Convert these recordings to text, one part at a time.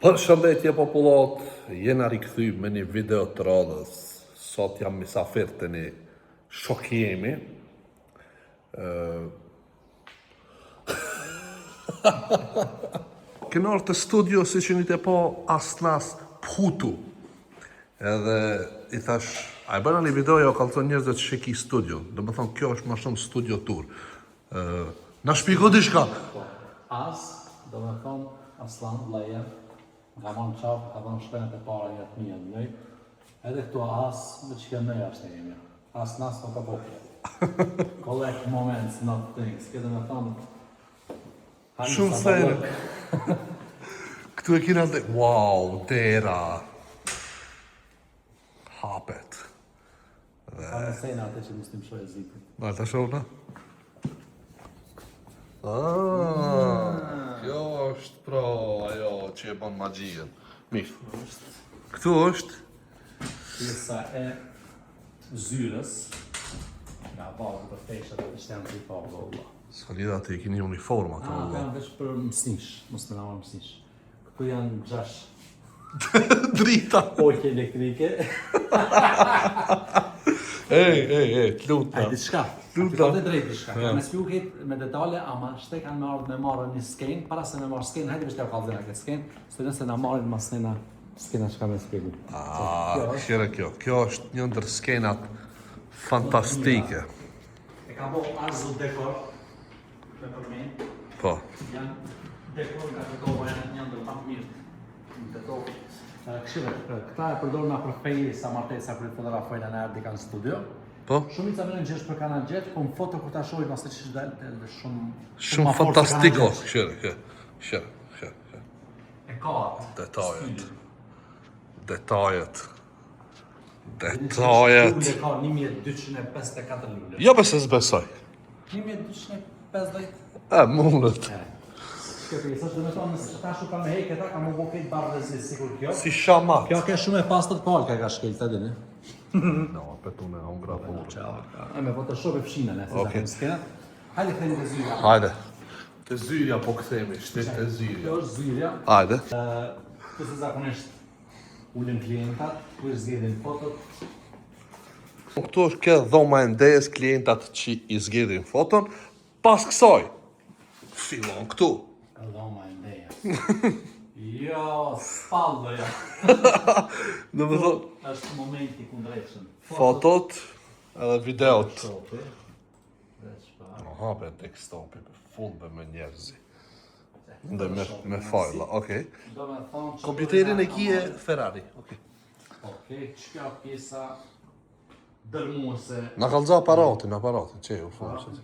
Përshëndetje popullat, jena rikëthy me një video të radhës. Sot jam misafir të një shokjemi. Kënarë të studio, si që një të po Asnas Phutu. Edhe i thash, a e bëna një video, jo kalëton njerëzve që shiki studio. Dhe më thonë, kjo është ma shumë studio tour. Na shpiko diçka. As, do me thonë, Aslan, leje, nga manë qafë, ka thonë shpenet e para jetë mija në nëjë, edhe këtu as, me që kënë nëjë ashtë e jemi. As nas në të popje. Collect moments, not things. Këtë me thonë, Shumë sejnë. Këtu e kina dhe, wow, dera. Hapet. ka në sejnë atë që mështë të më shojë zikë. Në të shohë në? Kjo është pra ajo që e bën magjien. Mirë. Këtu është Pjesa e zyrës, nga bazë për feshat e të shtenë të i pa vëlla. Salida të i kini uniforma të Ka vëlla. janë veç për mësnish, mos me nama mësnish. Këtu janë 6 Drita. pojke elektrike. Ej, të luta. Ai diçka. Luta. Ka të drejtë diçka. Me spjuket me detale, ama shte kanë me marrë një skenë, para se me marrë skenë, hajde vështë ja kallëzena këtë skenë, së nëse na marrin mas nëna skena që ka me spjegu. Kjera kjo. Kjo është një ndër skenat fantastike. E ka bo arzu dekor, me përmen, Po. janë dekor nga këto janë një ndër më të mirë. Këto këshire, këta e përdorna për fejri sa martesa për fotografojnë në erdi kanë studio. Po. Shumica më në gjesh për kanal gjetë, po në foto kur ta shohim pas të që dhe shumë... Shumë ma fort se fantastiko. Kanal Gjet. Kjera. E ka atë. Detajet. Detajet. Detajet. Lule ka 1254 lule. Jo be se s'besoj. 1250. Mundet. Kjo pjesë është dhe me thonë, nëse ta shu ka me hejke ta, ka mu bo këtë barë dhe sikur kjo. Si shamat. Kjo ke shumë e pastët palka ka shkel, ta dini. No, petune, unë gratë E me Photoshop e fshinën e se zakon skena. Hajde këthejmë të zyra. Hajde. Të zyrja po këthemi, shtet të zyrja. Kjo është zyrja. Hajde. Këtu se zakonisht ullin klientat, ku është zgjedhin fotot. Këtu është kjo dhoma e ndejes klientat që i zgjedhin foton. Pas kësaj, fillon këtu. Dhoma e ndeja. Jo, spallo ja. Dhe me thonë, Është momenti kundrejshëm. fotot edhe videot. Shopi. Dhe çfarë? Në hape desktopi për fundë me njerëzi. Dhe me fajla, okej. Do me thonë që... Kompjuterin e kije Ferrari, okej. Okej, çka pjesa dërmuese. Na kalëza aparatin, që e u funë.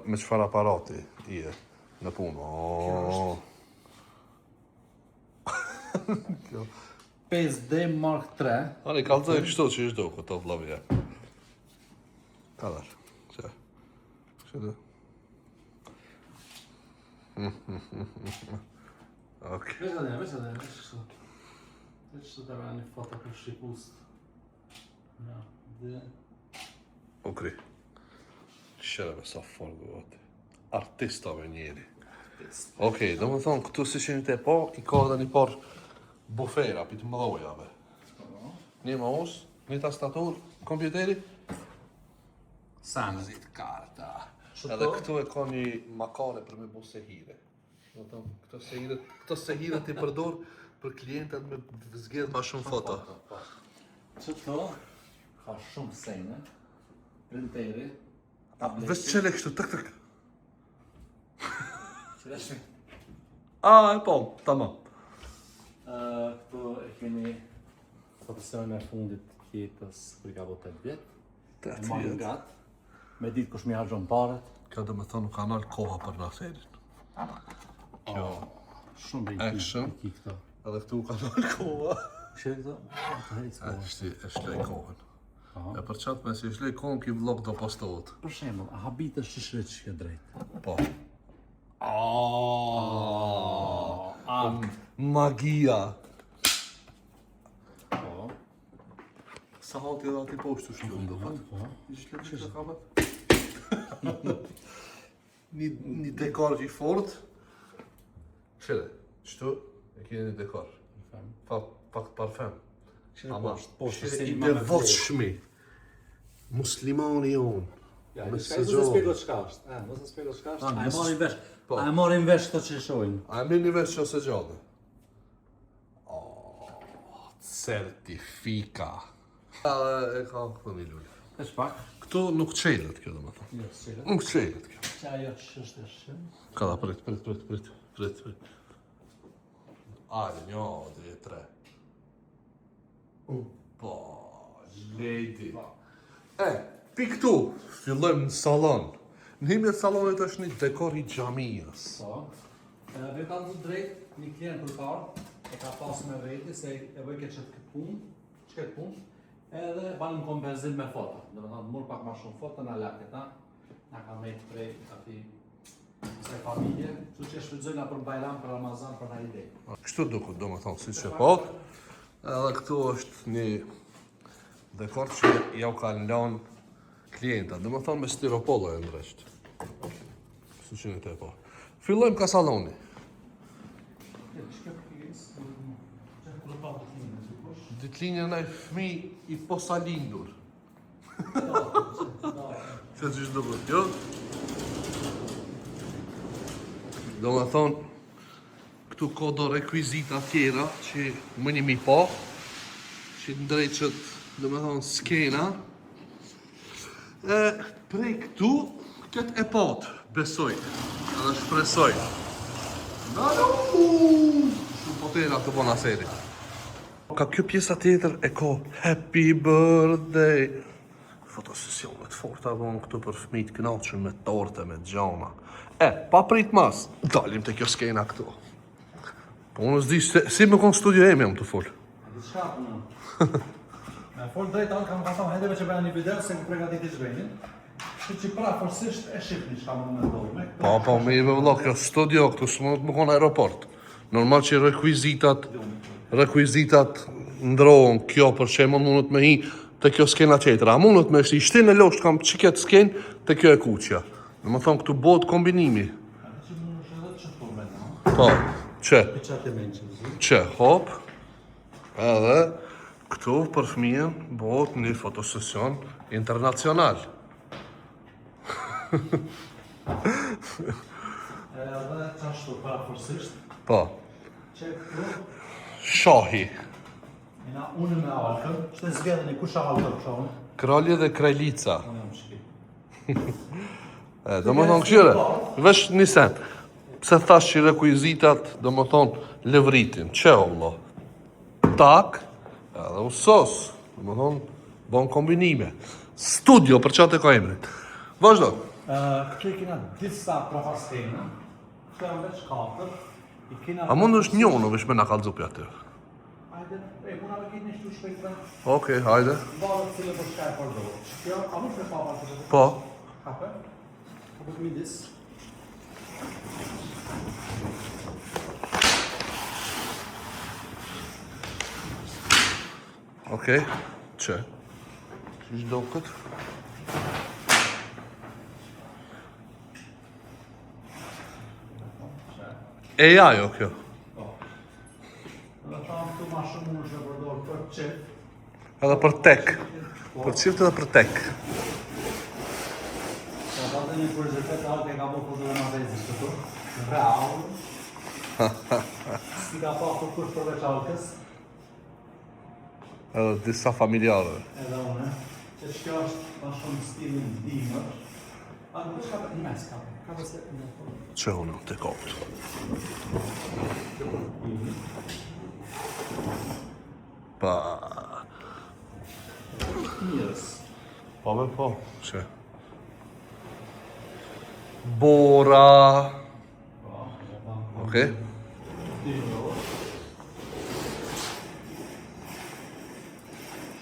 Me çfarë aparati i e në punë. 5D Mark III. Ani, kalëza e kështu që ishtë do këto vlavje. Kadar, që. Kështë. Okej. Veç kështu. Veç kështu të rani foto për shqipust. Ja, dhe... Ukri. Shërëve sa forgu ati. Artistave njeri. Okej, do më thonë, këtu si që një të po, i ka edhe një par bufera, për të mëdhojave. Një mouse, një tastatur, kompjuteri. Sanë. Karta. Edhe këtu e ka një makane për me bu sehire. Do të thonë, këto sehire ti përdor për klientat me zgjedh ma shumë foto. Qëto, ka shumë sejnë, printeri, tableti. Vesh qele kështu, tëk. Qëleshi. E po, tamam. Këtu e keni fotosionin e fundit të jetës kur i ka bo 8 vjetë. E marrë gatë, me ditë kush mi hargjon paret. Kjo do me thonë nuk ka nalë koha për në aferin. Kjo. Shumë Action. i këto. Edhe këtu ka nalë koha. Shërë këto? Të hejtë s'ko. E shlej kohën. E për qatë me si e shlej kohën ki vlog do postohet. Për shembull, a habitës që shretë që ke drejtë? Po. Magia. Po. Sa halti edhe ati poshtu shkjullë do pat. Po. Ishtë që të kamet. Një dekor që i fort. Shire, qëtu E keni dekor. Pak parfem. Ama poshtë Shire si i ma me devotshmi. Muslimani jonë. Ja, Me s'ka sëgjohë. spjego çka është. Mos e spjego çka është. Ah, A e marrin vesh. Po. A e marrin vesh këto që shohin. A e mirë vesh që ose gjallë? Certifika. E ka këto një lullë. Kaç pak? Këtu nuk qelet kjo dhe më thëmë. Jo, s'ka. Nuk qelet kjo. Që ajo ç'është shim. Ka da prit. Ajde, 1, 2, 3. Po, lady. Pi këtu, fillojmë në salon. Në himjet salonit është një dekor i xhamijës. Po. Ve kanë të drejt një klient përpara, e ka pas me veti se e bëj këtë punë, edhe banë kompenzim me foto. Do të thonë mur pak më shumë foto na lakët, na ka me prej aty se familje, kështu që shfrytëzojna për Bajram, për Ramazan, për na ide. Kështu duket, do më thonë, si që po. Edhe këtu është një dekor që ja u kanë lanë klienta. Do më thonë me stiropolo e ndresht. Kështu që një te po. Fillojmë ka saloni. Ditlinja në fëmi i posalindur. Se që shdo bët, jo? Do më thonë, këtu ka do rekwizita tjera që më një mi po, që të ndrejqët, do më thonë, skena. Prej këtu, këtë e potë, besoj, edhe shpresoj. Shumë potera të bona seri. Ka kjo pjesa tjetër e ka Happy Birthday. Fotosesionet forta vonë këtu për fëmijët kënaqur me torte, me gjana. Pa prit mas, dalim te kjo skena këtu. Po unë s'di si më kon studio emi jam të fol. Diçka punon. Me fol drejt anë kam pasur hedheve që bëja një video se ku përgatiti zhvenjin. Kështu që pra forësisht e shihni çka mund të ndodhë. Po, me i vëllë, kjo studio këtu s'mund të më konë aeroport. Normal që rekwizitat ndrohen kjo për shembull mundet me hi te kjo skena tjetër. A mundet me i shtin e losht kam qiket skenë te kjo e kuqja. Në më thonë këtu bëhet kombinimi. Po, që hop, edhe këtu për fëmijën bëhet një fotosesion internacional. Edhe qashtu para forësisht. Po, Që këtu, shahi, jena unë me alkën, që të zgjedhën i kusha alkën shohën. kralje dhe krajlica. Unë jam shki. Do më thonë këshire, vesh një sen. Pse thash që rekwizitat, do më thonë, levritin, që Allah? Tak, edhe usos, do më thonë, bon kombinime. Studio, për qatë e ka emrin. Vazhdo. Këtu i kena disa prafastena, këtu janë veç 4, i kena... A mund është njonë, vesh me nga kalëzupi aty. Hajde, muna me kitë një shtu shpejtra, Okej, hajde. barët cilë për shka e përdo. Kjo, a mu shme papa të të Po. kape? Kape të midis. Okej, që? Që do këtë? E ajo kjo. Po. Dhe thamë këtu ma shumë mund shme përdojë për qëtë. Edhe për tek. Për qift edhe për tek. Ka ta dhe një kuriozitet alke ka bo për dhe ma vezis këtu. Real. Si ka pa për kush përveç alkës. Edhe disa familjarë. Edhe une. Që shkjo është ma shumë stilin dimër. A nuk është ka për një mes ka për. Ka për se në për. Që unë të koptë. Pa... Mirës. Po me po, që? Bora... Po, dhe thamë. Okej.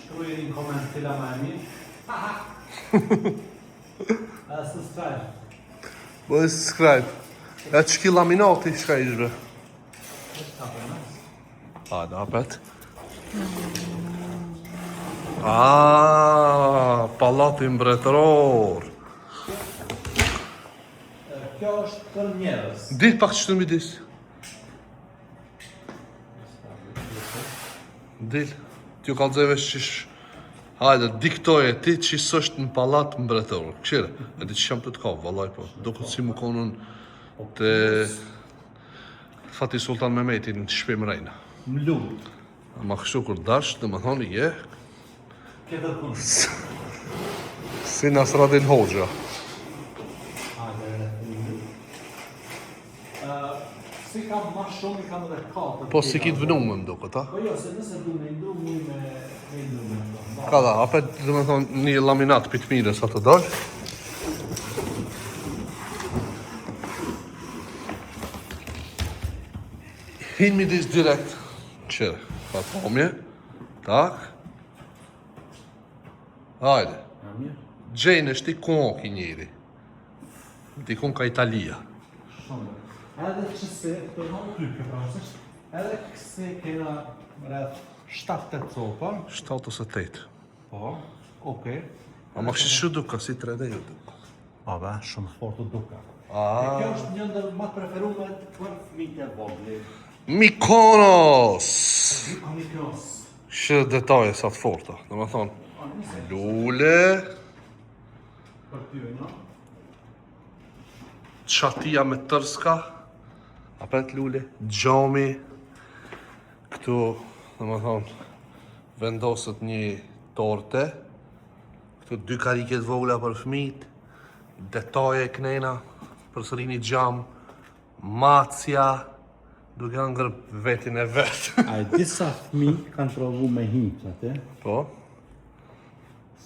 Shkruaj një koment tila ma e mirë. A subscribe. Bo e subscribe. E që ki laminati shka ishbe? Ka për mes. A, da apet. Pallati mbretëror. Kjo është për njerëz. Dit pak që të midis. Dil, t'ju kalzoj vesh qish... Hajde, diktoje ti qish është në palat mbretëror. Këshire, e di që jam të t'ka, vallaj po. Duket si më konën të... Fati Sultan Mehmetin në shpim rejna. Më lumë. Ma kështu kur dash, dhe më thoni, je... Këtë të punë. Si Nasradin Hoxha. Si kam ma shumë, i kam edhe 4. Po si kitë vënume më duket, ha? Po jo, se nëse du me ndu, mu me ndu me ndu. Ka da, apet dhe më thonë një laminat për të mire sa të dojë. Hinë midis direkt. Qërë, pa pomje. Tak. Hajde. Ja, mirë. Gjejnë është ti konki njëri. Ti kon ka Italia. Shumë. Edhe këse, të nëmë kryke, prasështë, edhe këse kena rreth 7-8 copa. 7 ose 8. Po, okej. A ma kështë shu duka, si 3D ju duka. A be, shumë fort të duka. E kjo A, është një ndër më të preferumet për fëmijët e vogli. Mikonos! Mikos. Shë detaje sa të forta, dhe më thonë, lule, Për ty, no? qatia me tërska, apet lule, gjomi, këtu, dhe më thonë, vendosët një torte, këtu 2 kariket vogla për fëmijët, detaje knena, përsëri një gjam, macja, duke angër vetin e vetë. A e disa fëmi kanë provu me hinë, atë? Po,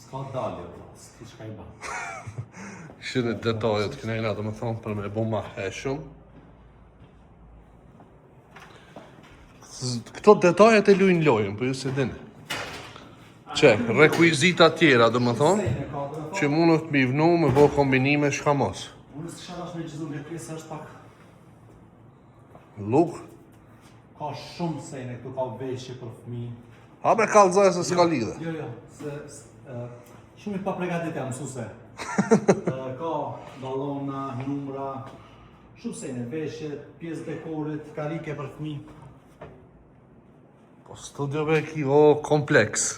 S'ka dalje, s'ki shka i ba. shënë detajet knena, dhe më thonë, për me bu ma heshëm. Këto detajet e lujnë lojën, për ju se dini. Qek, rekuizita tjera, dhe më thonë, që mundët mi vnu me bo kombinime shka mos. Unë s'kisha dash me gjithu nga kresë është pak... Luk, Ka shumë sejne këtu ka veshje për fëmi. ha me kalzaj se s'ka lidhe. Jo, shumë i pa pregatit jam, mësuse. Ka ballona, numra, shumë sejne, veshje, pjesë dekorit, karike për fëmi. Po studio be ki, o, kompleks.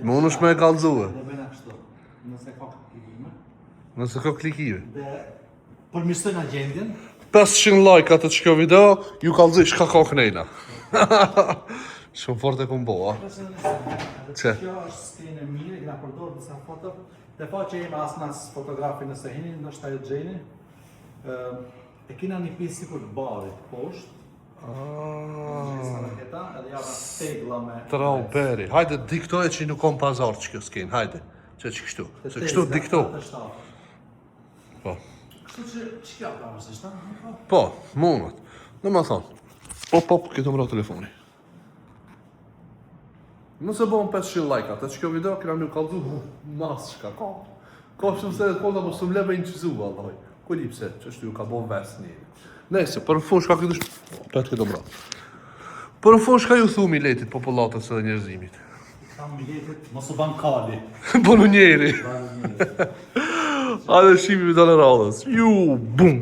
Më unë është me e kalzue, Dhe bëjna kështu, nëse ka klikime. nëse ka klikive. Dhe përmirësojnë agjendjen. 500 like atë që kjo video, ju kalzoj shka ka knejna. Shumë fort e kumbo, a? Që? Kjo është skenë e mirë, kena përdorë disa foto. Dhe po që jemi asnas fotografi nëse hini, ndoshta ju gjeni. E kena një pjesë sikur barit poshtë. Gjesa raketa, edhe java tegla me... Trauberi. Hajde, diktoje që nuk kom pazar që kjo skenë, hajde. Që kështu, se kështu dikto. Po. Kështu që kjo ka mësë, shta? Po, mundët. Dhe më thonë, pop, këtë më ra telefoni. Nëse bom 500 like atë që kjo video, këna një kalzu mas shka ka. Ka shumë se konda më së mlebe në qizu, vallaj. Ku lipse, që është ju ka bom ves një. Nese, për në fund shka këtë është... Petë këtë më ra. Për në fund shka ju thumi letit popullatës edhe njerëzimit. Kam biletit, mos u ban kali. Bonu njeri. Hajde shimi me dalë radhës. Ju, bum!